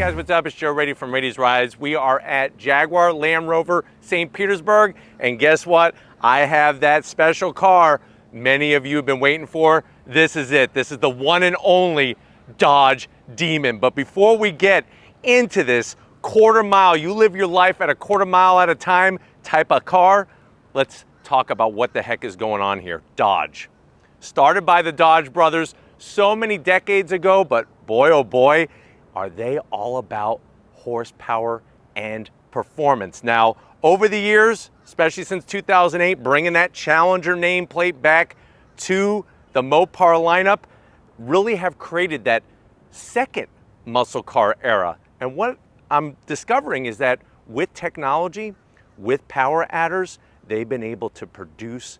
guys, what's up? It's Joe Raiti from Radi's Rides. We are at Jaguar Land Rover St. Petersburg, and guess what? I have that special car many of you have been waiting for. This is it. This is the one and only Dodge Demon. But before we get into this quarter mile, you live your life at a quarter mile at a time type of car, let's talk about what the heck is going on here. Dodge. Started by the Dodge brothers so many decades ago, but boy, oh boy, are they all about horsepower and performance. Now, over the years, especially since 2008, bringing that Challenger nameplate back to the Mopar lineup, really have created that second muscle car era. And what I'm discovering is that with technology, with power adders, they've been able to produce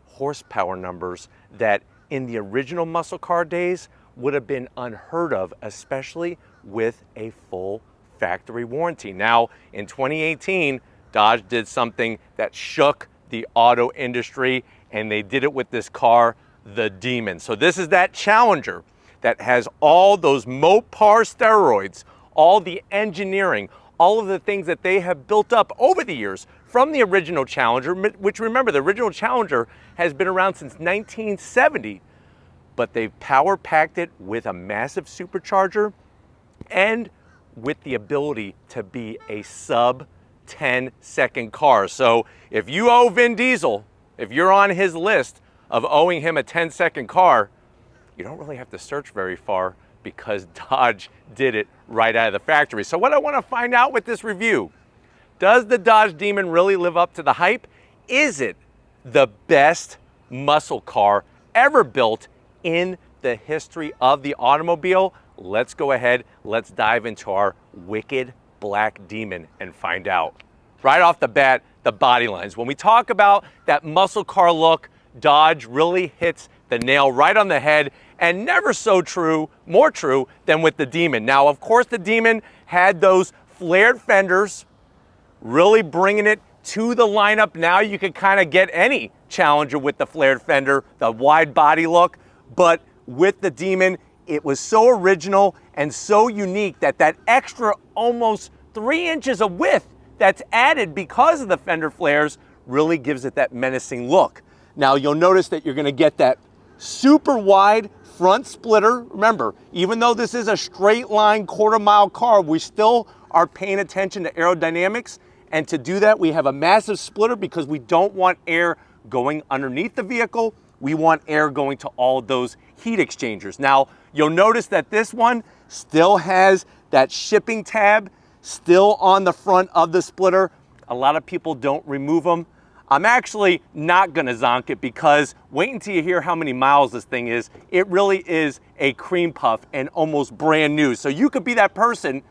horsepower numbers that in the original muscle car days would have been unheard of, especially with a full factory warranty. Now, in 2018, Dodge did something that shook the auto industry, and they did it with this car, the Demon. So this is that Challenger that has all those Mopar steroids, all the engineering, all of the things that they have built up over the years from the original Challenger, which remember, the original Challenger has been around since 1970, but they've power packed it with a massive supercharger and with the ability to be a sub 10-second car. So if you owe Vin Diesel, if you're on his list of owing him a 10-second car, you don't really have to search very far because Dodge did it right out of the factory. So what I want to find out with this review, does the Dodge Demon really live up to the hype? Is it the best muscle car ever built in the history of the automobile? Let's go ahead, let's dive into our wicked black Demon and find out. Right off the bat, the body lines. When we talk about that muscle car look, Dodge really hits the nail right on the head, and never so true, more true than with the Demon. Now, of course, the Demon had those flared fenders, really bringing it to the lineup. Now you can kind of get any Challenger with the flared fender, the wide body look, but with the Demon, it was so original and so unique that that extra almost 3 inches of width that's added because of the fender flares really gives it that menacing look. Now you'll notice that you're gonna get that super wide front splitter. Remember, even though this is a straight line quarter mile car, we still are paying attention to aerodynamics. And to do that, we have a massive splitter because we don't want air going underneath the vehicle. We want air going to all those heat exchangers. Now, you'll notice that this one still has that shipping tab still on the front of the splitter. A lot of people don't remove them. I'm actually not gonna zonk it because wait until you hear how many miles this thing is. It really is a cream puff and almost brand new. So you could be that person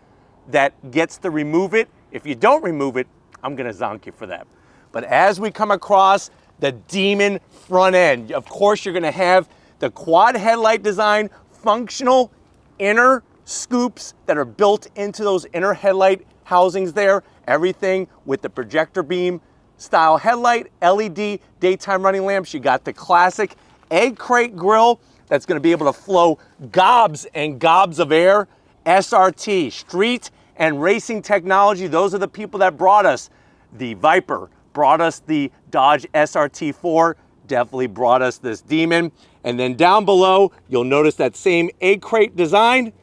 that gets to remove it. If you don't remove it, I'm gonna zonk you for that. But as we come across the Demon front end, of course you're gonna have the quad headlight design, functional inner scoops that are built into those inner headlight housings there. Everything with the projector beam style headlight, LED daytime running lamps. You got the classic egg crate grille that's gonna be able to flow gobs and gobs of air. SRT, street and racing technology. Those are the people that brought us the Viper, brought us the Dodge SRT4, definitely brought us this Demon. And then down below, you'll notice that same egg crate design.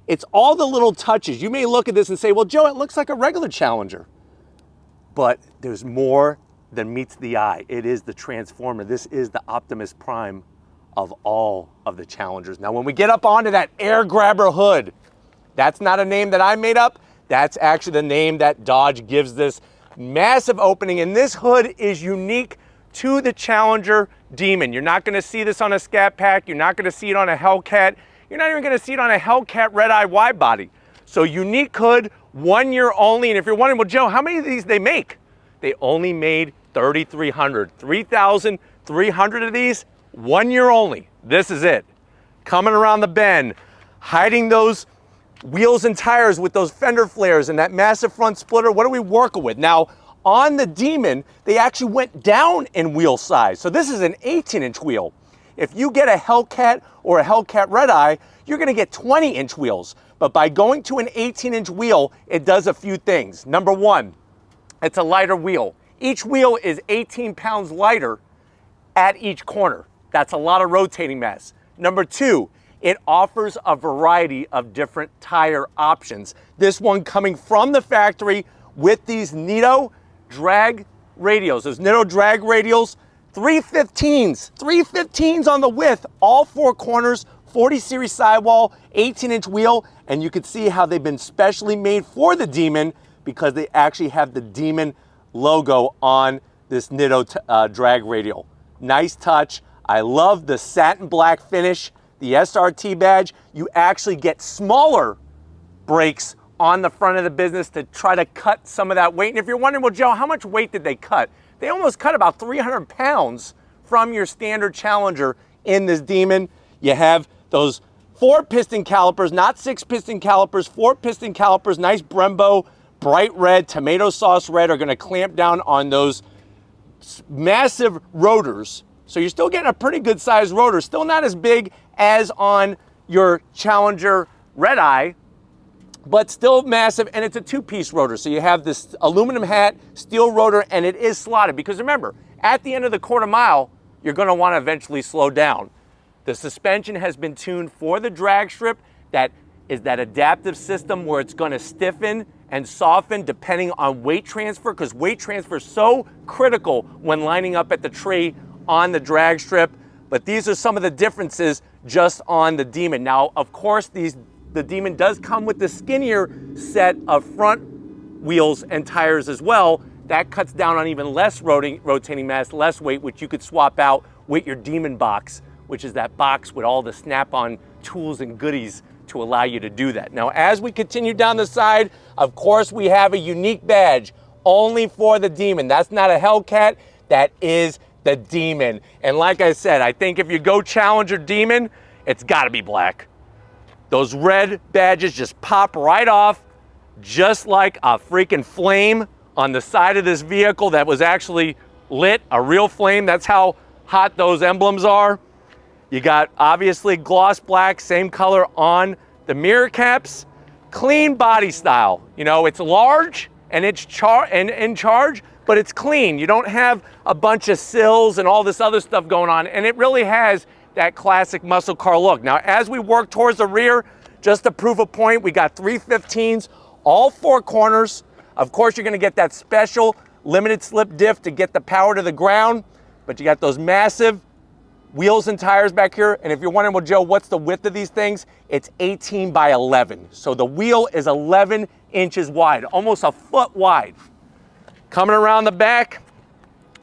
It's all the little touches. You may look at this and say, well, Joe, it looks like a regular Challenger. But there's more than meets the eye. It is the Transformer. This is the Optimus Prime of all of the Challengers. Now, when we get up onto that air grabber hood, that's not a name that I made up. That's actually the name that Dodge gives this massive opening. And this hood is unique to the Challenger Demon. You're not gonna see this on a Scat Pack. You're not gonna see it on a Hellcat. You're not even gonna see it on a Hellcat Red Eye wide body. So unique hood, 1 year only. And if you're wondering, well, Joe, how many of these they make? They only made 3,300. 3,300 of these, 1 year only. This is it. Coming around the bend, hiding those wheels and tires with those fender flares and that massive front splitter. What are we working with? Now, on the Demon, they actually went down in wheel size. So this is an 18-inch wheel. If you get a Hellcat or a Hellcat Red Eye, you're gonna get 20-inch wheels. But by going to an 18-inch wheel, it does a few things. Number one, it's a lighter wheel. Each wheel is 18 pounds lighter at each corner. That's a lot of rotating mass. Number two, it offers a variety of different tire options. This one coming from the factory with these Nitto Drag radials. Those Nitto Drag radials, 315s on the width, all four corners, 40 series sidewall, 18-inch wheel, and you can see how they've been specially made for the Demon because they actually have the Demon logo on this Nitto Drag radial. Nice touch. I love the satin black finish, the SRT badge. You actually get smaller brakes on the front of the business to try to cut some of that weight. And if you're wondering, well, Joe, how much weight did they cut? They almost cut about 300 pounds from your standard Challenger in this Demon. You have those 4-piston calipers, not 6-piston calipers, 4-piston calipers, nice Brembo, bright red, tomato sauce red are gonna clamp down on those massive rotors. So you're still getting a pretty good sized rotor, still not as big as on your Challenger Red Eye, but still massive, and it's a 2-piece rotor. So you have this aluminum hat, steel rotor, and it is slotted because remember, at the end of the quarter mile, you're gonna wanna eventually slow down. The suspension has been tuned for the drag strip. That is that adaptive system where it's gonna stiffen and soften depending on weight transfer, because weight transfer is so critical when lining up at the tree on the drag strip. But these are some of the differences just on the Demon. Now, of course, the Demon does come with the skinnier set of front wheels and tires as well. That cuts down on even less rotating mass, less weight, which you could swap out with your Demon box, which is that box with all the snap-on tools and goodies to allow you to do that. Now, as we continue down the side, of course, we have a unique badge only for the Demon. That's not a Hellcat, that is the Demon. And like I said, I think if you go Challenger Demon, it's gotta be black. Those red badges just pop right off, just like a freaking flame on the side of this vehicle that was actually lit, a real flame. That's how hot those emblems are. You got obviously gloss black, same color on the mirror caps. Clean body style. You know, it's large and it's in charge, but it's clean. You don't have a bunch of sills and all this other stuff going on, and it really has that classic muscle car look. Now, as we work towards the rear, just to prove a point, we got 315s, all four corners. Of course, you're gonna get that special limited slip diff to get the power to the ground, but you got those massive wheels and tires back here. And if you're wondering, well, Joe, what's the width of these things? It's 18 by 11. So the wheel is 11 inches wide, almost a foot wide. Coming around the back,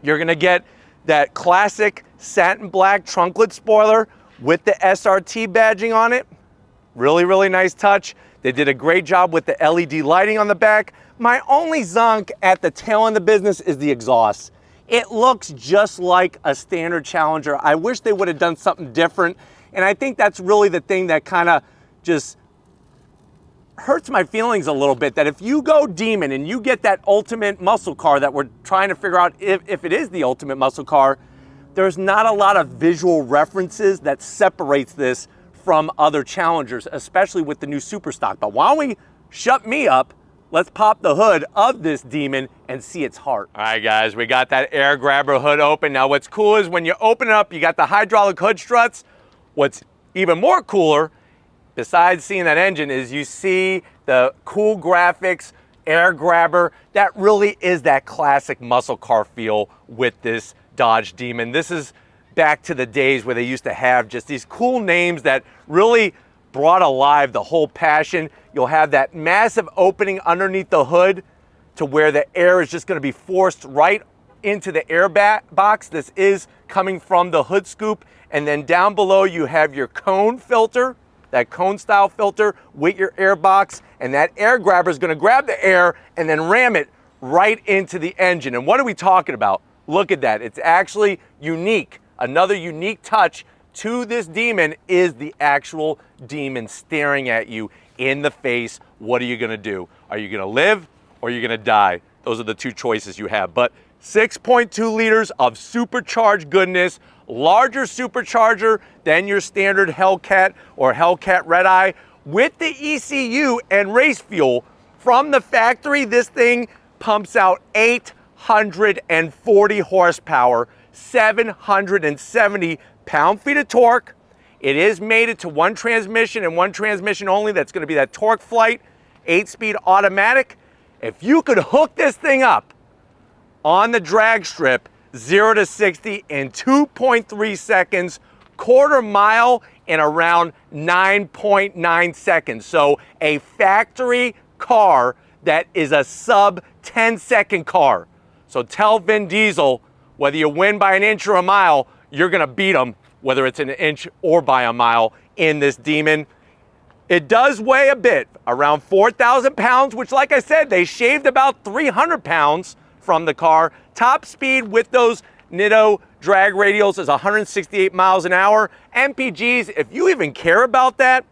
you're gonna get that classic satin black trunklet spoiler with the SRT badging on it. Really, really nice touch. They did a great job with the LED lighting on the back. My only zonk at the tail end of the business is the exhaust. It looks just like a standard Challenger. I wish they would have done something different. And I think that's really the thing that kind of just hurts my feelings a little bit, that if you go Demon and you get that ultimate muscle car that we're trying to figure out if it is the ultimate muscle car, there's not a lot of visual references that separates this from other Challengers, especially with the new Super Stock. But why don't we shut me up? Let's pop the hood of this Demon and see its heart. All right, guys, we got that air grabber hood open. Now, what's cool is when you open it up, you got the hydraulic hood struts. What's even more cooler, besides seeing that engine, is you see the cool graphics, air grabber. That really is that classic muscle car feel with this Dodge Demon. This is back to the days where they used to have just these cool names that really brought alive the whole passion. You'll have that massive opening underneath the hood to where the air is just going to be forced right into the air box. This is coming from the hood scoop. And then down below you have your cone filter, that cone style filter with your air box. And that air grabber is going to grab the air and then ram it right into the engine. And what are we talking about? Look at that. It's actually unique. Another unique touch to this Demon is the actual Demon staring at you in the face. What are you gonna do? Are you gonna live or are you gonna die? Those are the two choices you have. But 6.2 liters of supercharged goodness, larger supercharger than your standard Hellcat or Hellcat Red Eye. With the ECU and race fuel from the factory, this thing pumps out 840 horsepower, 770 pound-feet of torque. It is mated to one transmission and one transmission only. That's going to be that Torque Flight 8-speed automatic. If you could hook this thing up on the drag strip, 0 to 60 in 2.3 seconds, quarter mile in around 9.9 seconds. So a factory car that is a sub 10-second car. So tell Vin Diesel, whether you win by an inch or a mile, you're gonna beat him, whether it's an inch or by a mile in this demon. It does weigh a bit, around 4,000 pounds, which, like I said, they shaved about 300 pounds from the car. Top speed with those Nitto Drag radials is 168 miles an hour. MPGs, if you even care about that,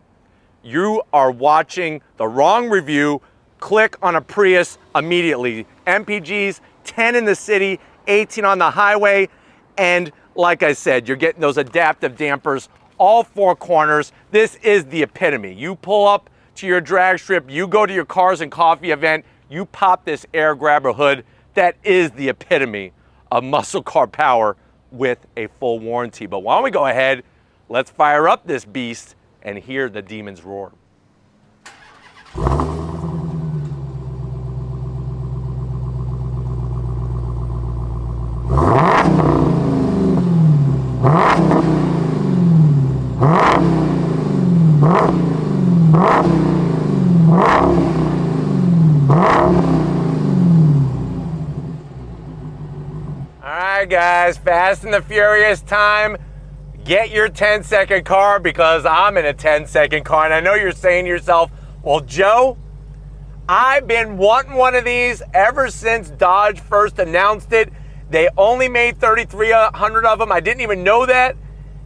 you are watching the wrong review. Click on a Prius immediately. MPGs, 10 in the city, 18 on the highway. And like I said, you're getting those adaptive dampers all four corners. This is the epitome. You pull up to your drag strip, you go to your Cars and Coffee event, you pop this air grabber hood. That is the epitome of muscle car power with a full warranty. But why don't we go ahead, let's fire up this beast and hear the demons roar. All right, guys, Fast and the Furious time. Get your 10-second car, because I'm in a 10-second car. And I know you're saying to yourself, well, Joe, I've been wanting one of these ever since Dodge first announced it. They only made 3,300 of them. I didn't even know that.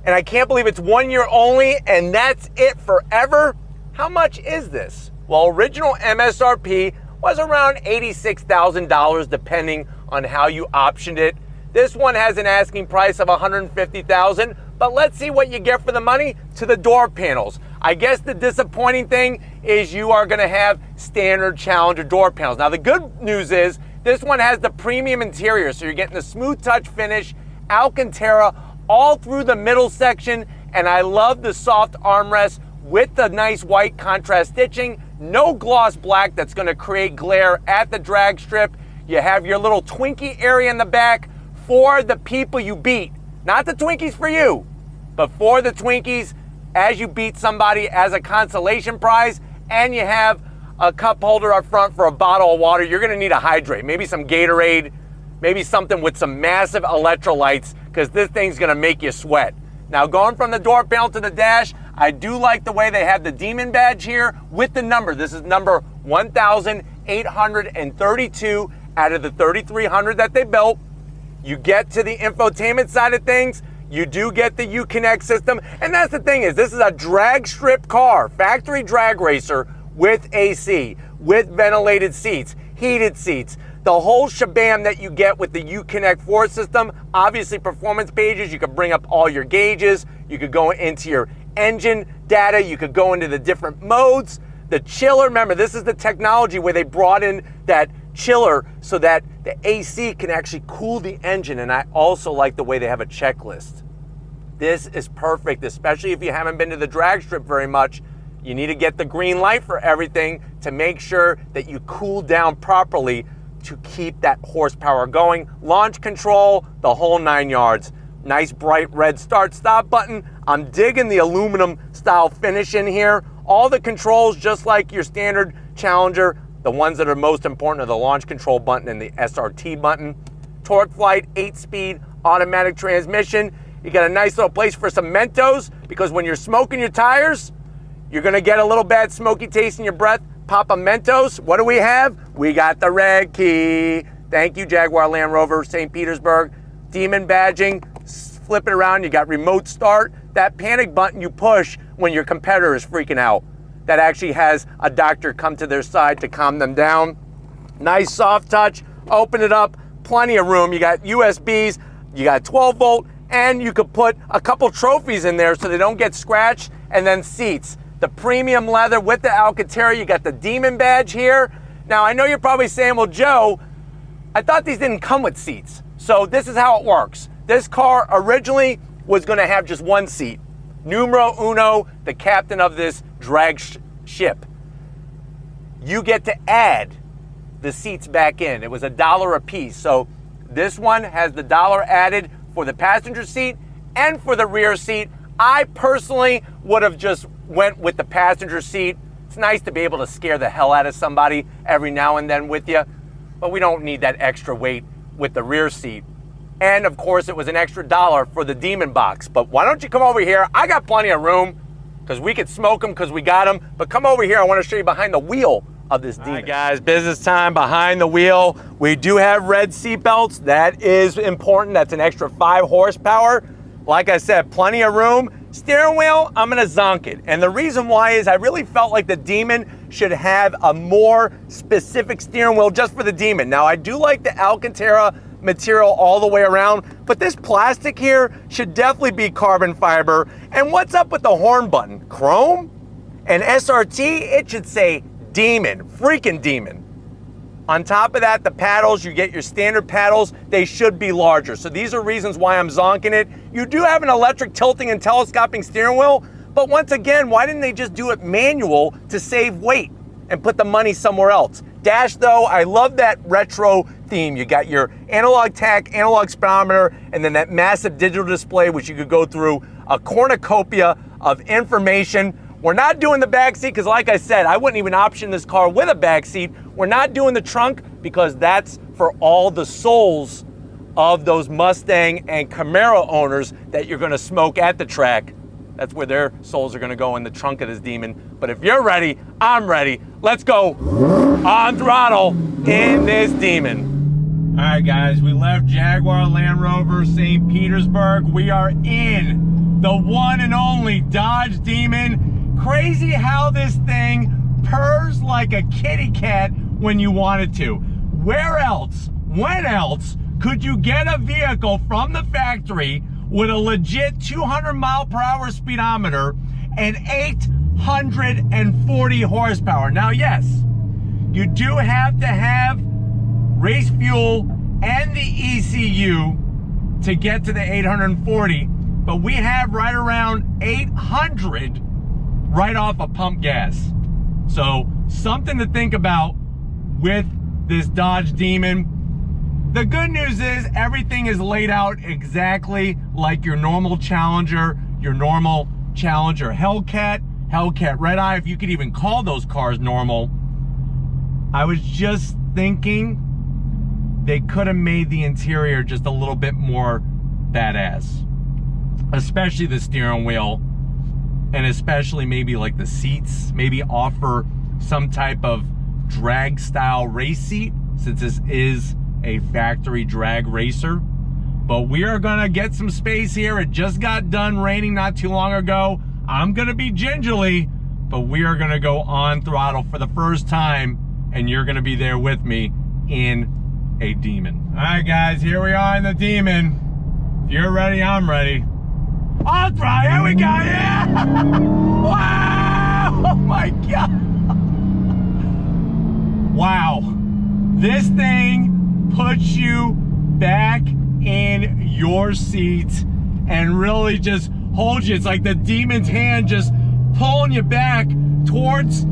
And I can't believe it's 1 year only, and that's it forever. How much is this? Well, original MSRP was around $86,000, depending on how you optioned it. This one has an asking price of $150,000, but let's see what you get for the money to the door panels. I guess the disappointing thing is you are gonna have standard Challenger door panels. Now the good news is this one has the premium interior, so you're getting the smooth touch finish, Alcantara all through the middle section, and I love the soft armrest with the nice white contrast stitching. No gloss black that's gonna create glare at the drag strip. You have your little Twinkie area in the back for the people you beat. Not the Twinkies for you, but for the Twinkies as you beat somebody as a consolation prize. And you have a cup holder up front for a bottle of water. You're gonna need a hydrate, maybe some Gatorade, maybe something with some massive electrolytes, because this thing's gonna make you sweat. Now, going from the door panel to the dash, I do like the way they have the Demon badge here with the number. This is number 1,832 out of the 3,300 that they built. You get to the infotainment side of things, you do get the Uconnect system. And that's the thing, is this is a drag strip car, factory drag racer with AC, with ventilated seats, heated seats, the whole shabam that you get with the Uconnect 4 system. Obviously, performance pages, you could bring up all your gauges, you could go into your engine data, you could go into the different modes. The chiller, remember, this is the technology where they brought in that chiller so that the AC can actually cool the engine. And I also like the way they have a checklist. This is perfect, especially if you haven't been to the drag strip very much. You need to get the green light for everything to make sure that you cool down properly to keep that horsepower going. Launch control, the whole 9 yards. Nice bright red start stop button. I'm digging the aluminum style finish in here. All the controls just like your standard Challenger. The ones that are most important are the launch control button and the SRT button. Torque Flight 8-speed automatic transmission. You got a nice little place for some Mentos, because when you're smoking your tires, you're gonna get a little bad smoky taste in your breath. Pop a Mentos. What do we have? We got the red key. Thank you, Jaguar Land Rover, St. Petersburg. Demon badging. Flip it around, you got remote start. That panic button you push when your competitor is freaking out. That actually has a doctor come to their side to calm them down. Nice soft touch. Open it up, plenty of room. You got USBs, you got 12 volt, and you could put a couple trophies in there so they don't get scratched, and then seats. The premium leather with the Alcantara, you got the Demon badge here. Now, I know you're probably saying, well, Joe, I thought these didn't come with seats. So this is how it works. This car originally was gonna have just one seat. Numero uno, the captain of this drag ship. You get to add the seats back in. It was $1 a piece. So this one has the $1 added for the passenger seat and for the rear seat. I personally would have just went with the passenger seat. It's nice to be able to scare the hell out of somebody every now and then with you, but we don't need that extra weight with the rear seat. And of course, it was an extra $1 for the Demon box. But why don't you come over here? I got plenty of room because we could smoke them because we got them. But come over here. I want to show you behind the wheel of this Demon. All right, guys, business time behind the wheel. We do have red seat belts. That is important. That's an extra 5 horsepower. Like I said, plenty of room. Steering wheel, I'm gonna zonk it. And the reason why is I really felt like the Demon should have a more specific steering wheel just for the Demon. Now, I do like the Alcantara material all the way around, but this plastic here should definitely be carbon fiber. And what's up with the horn button? Chrome? And SRT, it should say Demon, freaking Demon. On top of that, the paddles, you get your standard paddles, they should be larger. So these are reasons why I'm zonking it. You do have an electric tilting and telescoping steering wheel, but once again, why didn't they just do it manual to save weight and put the money somewhere else? Dash though, I love that retro theme. You got your analog tach, analog speedometer, and then that massive digital display, which you could go through a cornucopia of information. We're not doing the back seat because, like I said, I wouldn't even option this car with a back seat. We're not doing the trunk because that's for all the souls of those Mustang and Camaro owners that you're gonna smoke at the track. That's where their souls are gonna go in the trunk of this Demon. But if you're ready, I'm ready. Let's go on throttle in this Demon. All right, guys, we left Jaguar Land Rover St. Petersburg. We are in the one and only Dodge Demon. Crazy how this thing purrs like a kitty cat when you want it to. Where else, when else, could you get a vehicle from the factory with a legit 200 mile per hour speedometer and 840 horsepower? Now, yes, you do have to have race fuel and the ECU to get to the 840, but we have right around 800 right off of pump gas. So something to think about with this Dodge Demon. The good news is everything is laid out exactly like your normal Challenger, Hellcat, Hellcat Red Eye, if you could even call those cars normal. I was just thinking they could have made the interior just a little bit more badass, especially the steering wheel. And especially maybe like the seats, maybe offer some type of drag style race seat, since this is a factory drag racer. But we are gonna get some space here. It just got done raining not too long ago. I'm gonna be gingerly, but we are gonna go on throttle for the first time, and you're gonna be there with me in a Demon. All right, guys, here we are in the Demon. If you're ready, I'm ready. On throttle, here we go, yeah! Wow! Oh my God! Wow. This thing puts you back in your seat and really just holds you. It's like the Demon's hand just pulling you back towards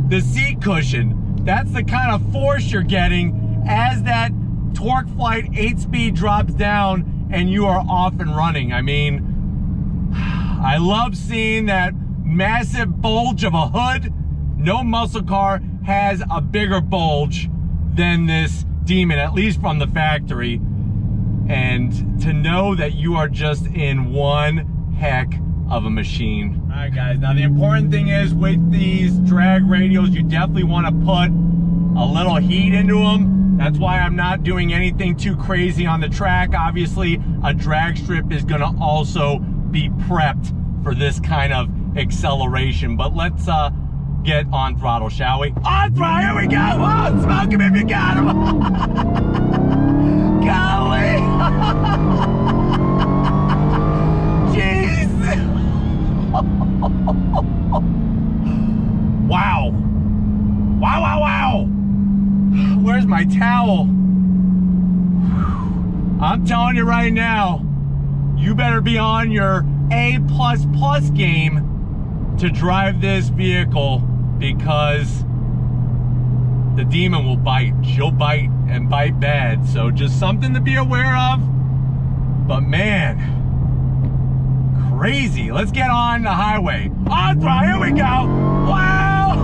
the seat cushion. That's the kind of force you're getting as that Torque Flight 8-speed drops down and you are off and running. I mean, I love seeing that massive bulge of a hood. No muscle car has a bigger bulge than this Demon, at least from the factory. And to know that you are just in one heck of a machine. All right, guys, now the important thing is with these drag radials, you definitely want to put a little heat into them. That's why I'm not doing anything too crazy on the track. Obviously, a drag strip is gonna also be prepped for this kind of acceleration. But let's get on throttle, shall we? On throttle, here we go! Whoa, smoke him if you got him! golly! Jeez! Wow! Wow, wow, wow! Where's my towel? I'm telling you right now, you better be on your A++ game to drive this vehicle, because the demon will bite. She'll bite and bite bad. So just something to be aware of. But man, crazy. Let's get on the highway. Here we go. Wow.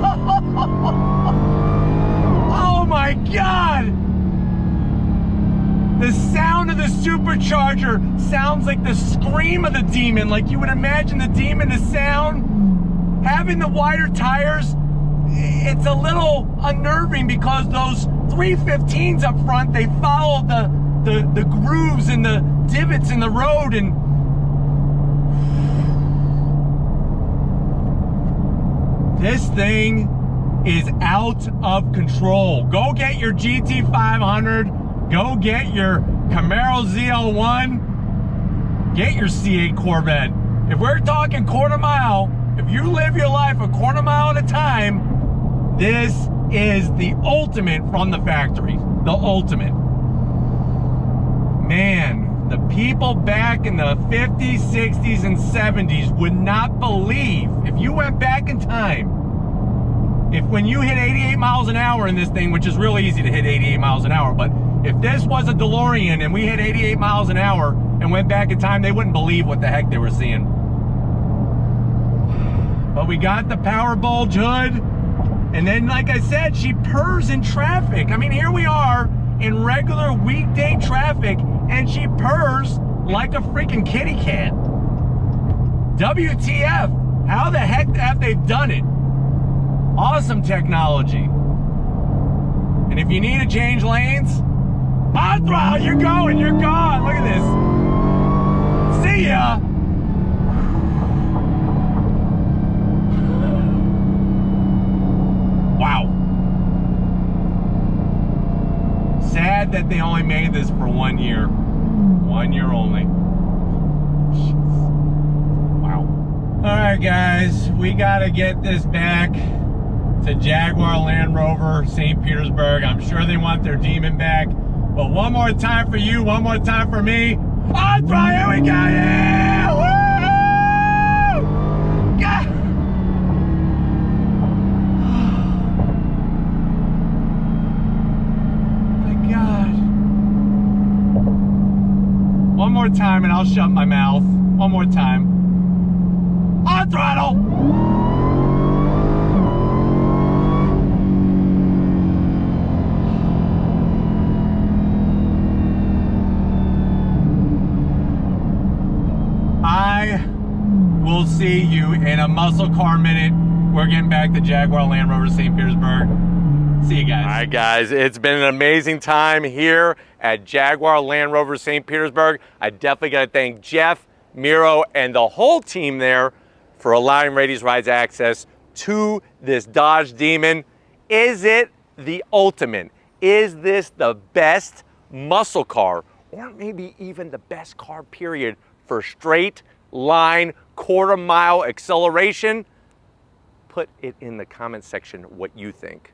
Oh my God. The sound of the supercharger sounds like the scream of the demon. Like you would imagine the demon to sound. Having the wider tires, it's a little unnerving because those 315s up front, they follow the grooves and the divots in the road, and this thing is out of control. Go get your GT500, go get your Camaro ZL1, get your C8 Corvette. If we're talking quarter mile, if you live your life a quarter mile at a time, this is the ultimate from the factory. The ultimate. Man, the people back in the 50s, 60s, and 70s would not believe, if you went back in time, if when you hit 88 miles an hour in this thing, which is real easy to hit 88 miles an hour, but if this was a DeLorean and we hit 88 miles an hour and went back in time, they wouldn't believe what the heck they were seeing. But we got the power bulge hood. And then, like I said, she purrs in traffic. I mean, here we are in regular weekday traffic, and she purrs like a freaking kitty cat. WTF? How the heck have they done it? Awesome technology. And if you need to change lanes, you're going, you're gone. Look at this. See ya. Wow. Sad that they only made this for 1 year. 1 year only. Jeez. Wow. All right, guys, we gotta get this back to Jaguar Land Rover St. Petersburg. I'm sure they want their demon back. But one more time for you, one more time for me. Here we go, yeah! Woo! God! One more time and I'll shut my mouth. One more time. On throttle! I will see you in a muscle car minute. We're getting back to Jaguar Land Rover St. Petersburg. See you guys. All right, guys, it's been an amazing time here at Jaguar Land Rover St. Petersburg. I definitely got to thank Jeff, Miro, and the whole team there for allowing Raiti's Rides access to this Dodge Demon. Is it the ultimate? Is this the best muscle car, or maybe even the best car, period, for straight line quarter mile acceleration? Put it in the comment section what you think.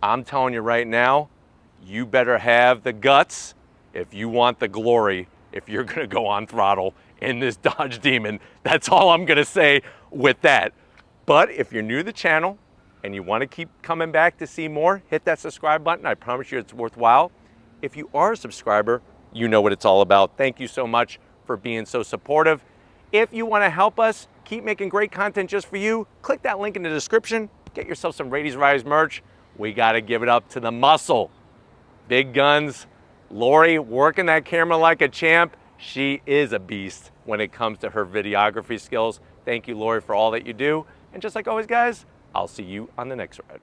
I'm telling you right now, you better have the guts if you want the glory, if you're gonna go on throttle in this Dodge Demon. That's all I'm gonna say with that. But if you're new to the channel and you wanna keep coming back to see more, hit that subscribe button. I promise you it's worthwhile. If you are a subscriber, you know what it's all about. Thank you so much for being so supportive. If you wanna help us keep making great content just for you, click that link in the description. Get yourself some Raiti's Rides merch. We got to give it up to the muscle. Big guns. Lori working that camera like a champ. She is a beast when it comes to her videography skills. Thank you, Lori, for all that you do. And just like always, guys, I'll see you on the next ride.